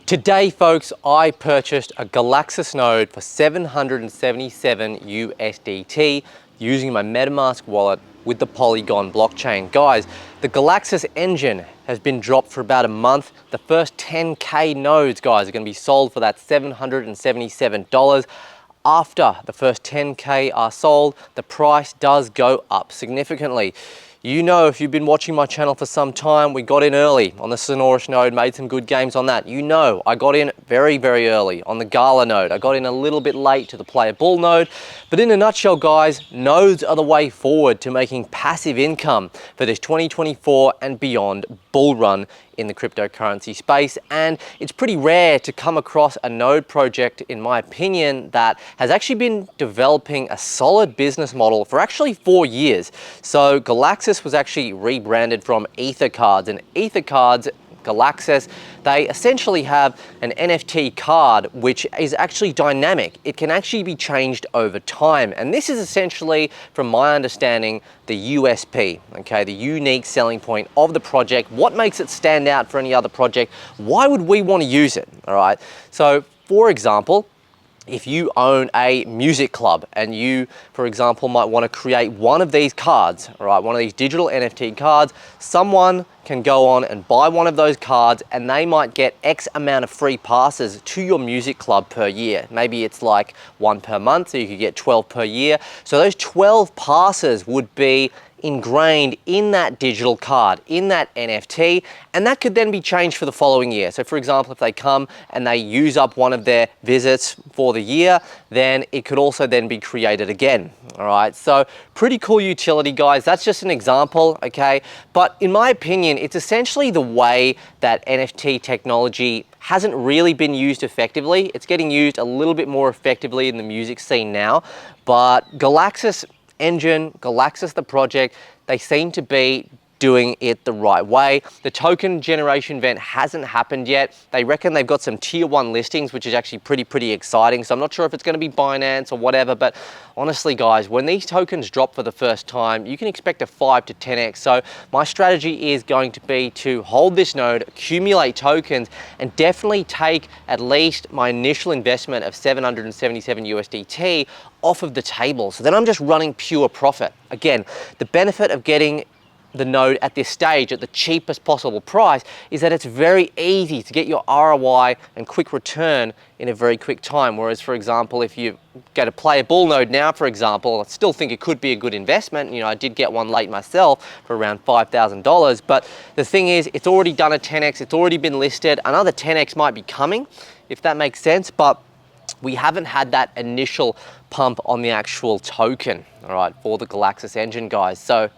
Today, folks, I purchased a Galaxis node for 777 USDT using my MetaMask wallet with the Polygon blockchain. Guys, the Galaxis engine has been dropped for about a month. The first 10K nodes, guys, are going to be sold for that $777. After the first 10K are sold, the price does go up significantly. You know, if you've been watching my channel for some time, we got in early on the Sonoris node, made some good games on that. You know, I got in very, very early on the Gala node. I got in a little bit late to the Player Bull node. But in a nutshell, guys, nodes are the way forward to making passive income for this 2024 and beyond bull run in the cryptocurrency space. And it's pretty rare to come across a node project, in my opinion, that has actually been developing a solid business model for actually 4 years. So Galaxis was actually rebranded from Ether Cards, and Ether Cards, Galaxis, they essentially have an NFT card which is actually dynamic. It can actually be changed over time. And this is essentially, from my understanding, the USP, okay, the unique selling point of the project. What makes it stand out for any other project? Why would we want to use it? All right. So, for example, if you own a music club and you, for example, might want to create one of these cards, all right, one of these digital NFT cards, someone can go on and buy one of those cards and they might get X amount of free passes to your music club per year. Maybe it's like 1 per month, so you could get 12 per year. So those 12 passes would be ingrained in that digital card, in that NFT, and that could then be changed for the following year. So for example, if they come and they use up one of their visits for the year, then it could also then be created again. All right, so pretty cool utility, guys. That's just an example, okay? But in my opinion, it's essentially the way that NFT technology hasn't really been used effectively. It's getting used a little bit more effectively in the music scene now, but Galaxis engine, Galaxis the project, they seem to be doing it the right way. The token generation event hasn't happened yet. They reckon they've got some tier 1 listings, which is actually pretty exciting. So I'm not sure if it's going to be Binance or whatever, but honestly, guys, when these tokens drop for the first time, you can expect a 5 to 10x. So my strategy is going to be to hold this node, accumulate tokens, and definitely take at least my initial investment of 777 USDT off of the table. So then I'm just running pure profit. Again, the benefit of getting the node at this stage at the cheapest possible price is that it's very easy to get your ROI and quick return in a very quick time. Whereas, for example, if you get a Player Bull node now, for example, I still think it could be a good investment. You know, I did get one late myself for around $5,000, but the thing is, it's already done a 10x, it's already been listed. Another 10x might be coming, if that makes sense, but we haven't had that initial pump on the actual token, all right, for the Galaxis engine, guys. So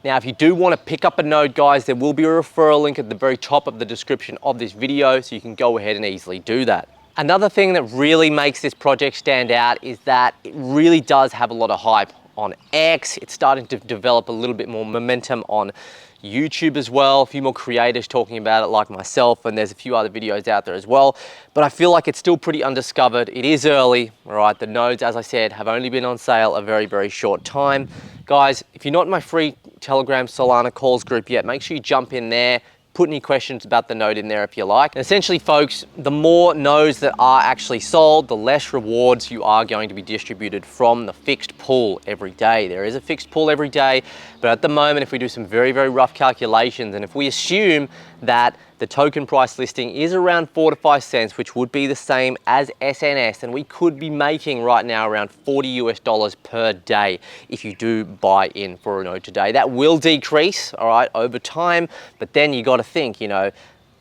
now, if you do want to pick up a node, guys, there will be a referral link at the very top of the description of this video, so you can go ahead and easily do that. Another thing that really makes this project stand out is that it really does have a lot of hype on X. It's starting to develop a little bit more momentum on YouTube as well. A few more creators talking about it like myself, and there's a few other videos out there as well. But I feel like it's still pretty undiscovered. It is early, all right? The nodes, as I said, have only been on sale a very short time. Guys, if you're not in my free Telegram Solana calls group yet, make sure you jump in there. Put any questions about the node in there if you like. And essentially, folks, the more nodes that are actually sold, the less rewards you are going to be distributed from the fixed pool every day. There is a fixed pool every day, but at the moment, if we do some very rough calculations, and if we assume that the token price listing is around 4 to 5 cents, which would be the same as SNS, and we could be making right now around $40 per day if you do buy in for a node today. That will decrease, all right, over time, but then you got to think, you know,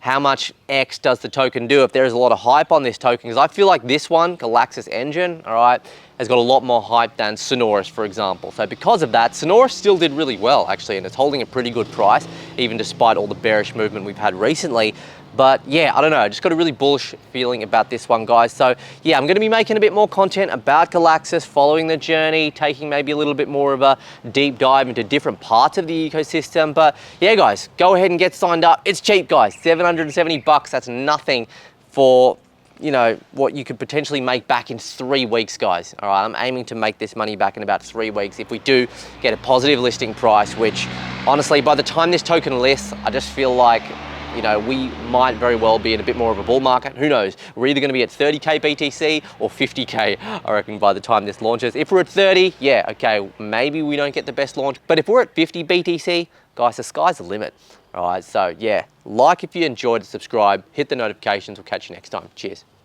how much X does the token do if there is a lot of hype on this token? Because I feel like this one, Galaxis engine, all right, has got a lot more hype than Sonoris, for example. So because of that, Sonoris still did really well, actually, and it's holding a pretty good price, even despite all the bearish movement we've had recently. But yeah, I don't know, I just got a really bullish feeling about this one, guys. So yeah, I'm gonna be making a bit more content about Galaxis, following the journey, taking maybe a little bit more of a deep dive into different parts of the ecosystem. But yeah, guys, go ahead and get signed up. It's cheap, guys, 770 bucks. That's nothing for, you know, what you could potentially make back in 3 weeks, guys. All right, I'm aiming to make this money back in about 3 weeks if we do get a positive listing price, which honestly, by the time this token lists, I just feel like you know, we might very well be in a bit more of a bull market. Who knows? We're either going to be at 30K BTC or 50K, I reckon, by the time this launches. If we're at 30, yeah, okay, maybe we don't get the best launch. But if we're at 50 BTC, guys, the sky's the limit. All right, so yeah, like if you enjoyed, subscribe, hit the notifications. We'll catch you next time. Cheers.